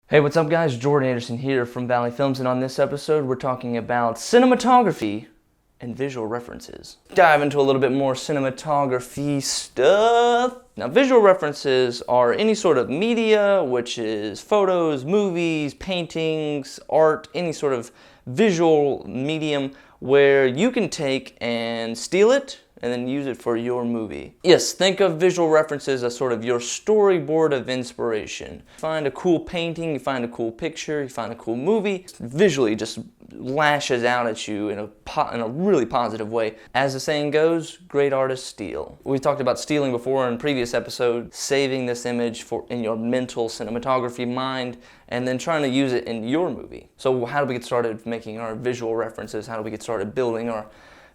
Hey, what's up guys? Jordan Anderson here from Valley Films, and on this episode we're talking about cinematography and visual references. Dive into a little bit more cinematography stuff. Now, visual references are any sort of media, which is photos, movies, paintings, art, any sort of visual medium where you can take and steal it and then use it for your movie. Yes, think of visual references as sort of your storyboard of inspiration. Find a cool painting, you find a cool picture, you find a cool movie, visually just lashes out at you in a really positive way. As the saying goes, great artists steal. We talked about stealing before in a previous episode, saving this image in your mental cinematography mind, and then trying to use it in your movie. So how do we get started making our visual references? How do we get started building our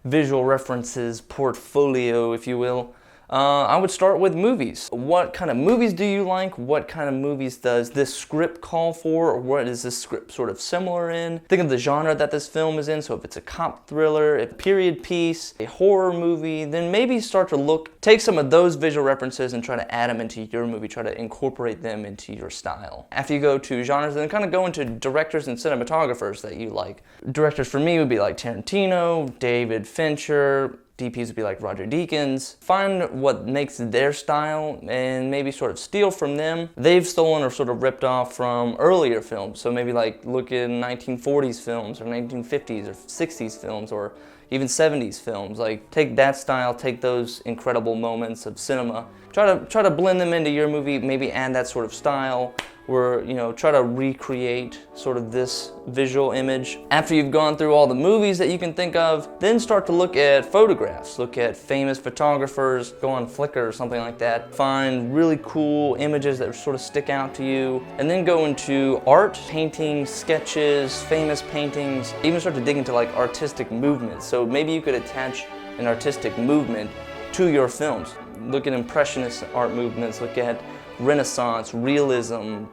visual references portfolio, if you will? I would start with movies. What kind of movies do you like? What kind of movies does this script call for? Or what is this script sort of similar in? Think of the genre that this film is in. So if it's a cop thriller, a period piece, a horror movie, then maybe start to take some of those visual references and try to add them into your movie, try to incorporate them into your style. After you go to genres, then kind of go into directors and cinematographers that you like. Directors for me would be like Tarantino, David Fincher. DPs would be like Roger Deakins. Find what makes their style and maybe sort of steal from them. They've stolen or sort of ripped off from earlier films. So maybe like look at 1940s films or 1950s or 60s films or even 70s films. Like take that style, take those incredible moments of cinema, try to blend them into your movie, maybe add that sort of style, or try to recreate sort of this visual image. After you've gone through all the movies that you can think of, then start to look at photographs, look at famous photographers, go on Flickr or something like that, find really cool images that sort of stick out to you, and then go into art, paintings, sketches, famous paintings, even start to dig into like artistic movements. So maybe you could attach an artistic movement to your films. Look at Impressionist art movements, look at Renaissance, realism,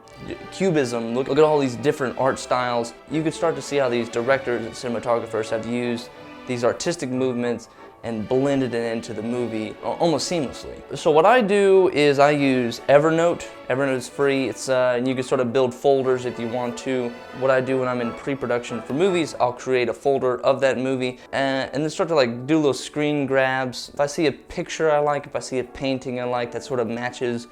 cubism, look at all these different art styles. You could start to see how these directors and cinematographers have used these artistic movements and blended it into the movie almost seamlessly. So what I do is I use Evernote. Evernote is free. And you can sort of build folders if you want to. What I do when I'm in pre-production for movies, I'll create a folder of that movie and then start to like do little screen grabs. If I see a picture I like, if I see a painting I like that sort of matches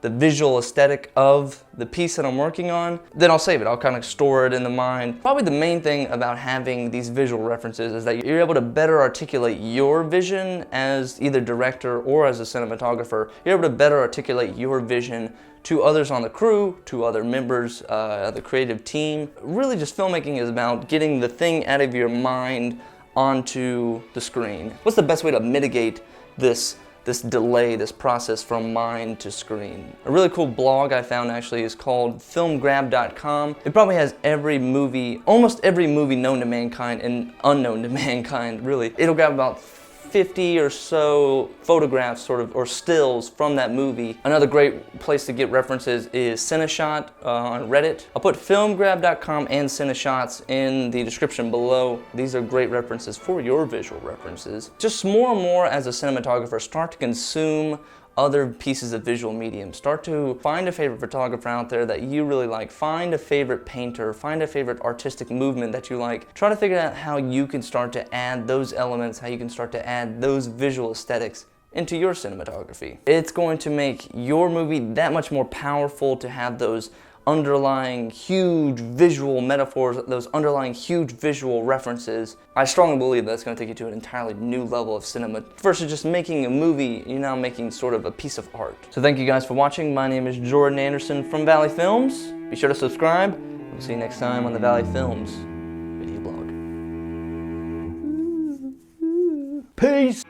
the visual aesthetic of the piece that I'm working on, then I'll save it. I'll kind of store it in the mind. Probably the main thing about having these visual references is that you're able to better articulate your vision as either director or as a cinematographer. You're able to better articulate your vision to others on the crew, to other members of the creative team. Really just filmmaking is about getting the thing out of your mind onto the screen. What's the best way to mitigate this delay, this process from mind to screen? A really cool blog I found actually is called filmgrab.com. It probably has almost every movie known to mankind and unknown to mankind, really. It'll grab about 50 or so photographs or stills from that movie. Another great place to get references is Cineshot on Reddit. I'll put filmgrab.com and Cineshots in the description below. These are great references for your visual references. Just more and more as a cinematographer, start to consume other pieces of visual medium. Start to find a favorite photographer out there that you really like. Find a favorite painter, find a favorite artistic movement that you like. Try to figure out how you can start to add those elements, how you can start to add those visual aesthetics into your cinematography. It's going to make your movie that much more powerful to have those underlying huge visual metaphors, those underlying huge visual references. I strongly believe that's going to take you to an entirely new level of cinema. Versus just making a movie, you're now making sort of a piece of art. So thank you guys for watching. My name is Jordan Anderson from Valley Films. Be sure to subscribe. We'll see you next time on the Valley Films video blog. Peace!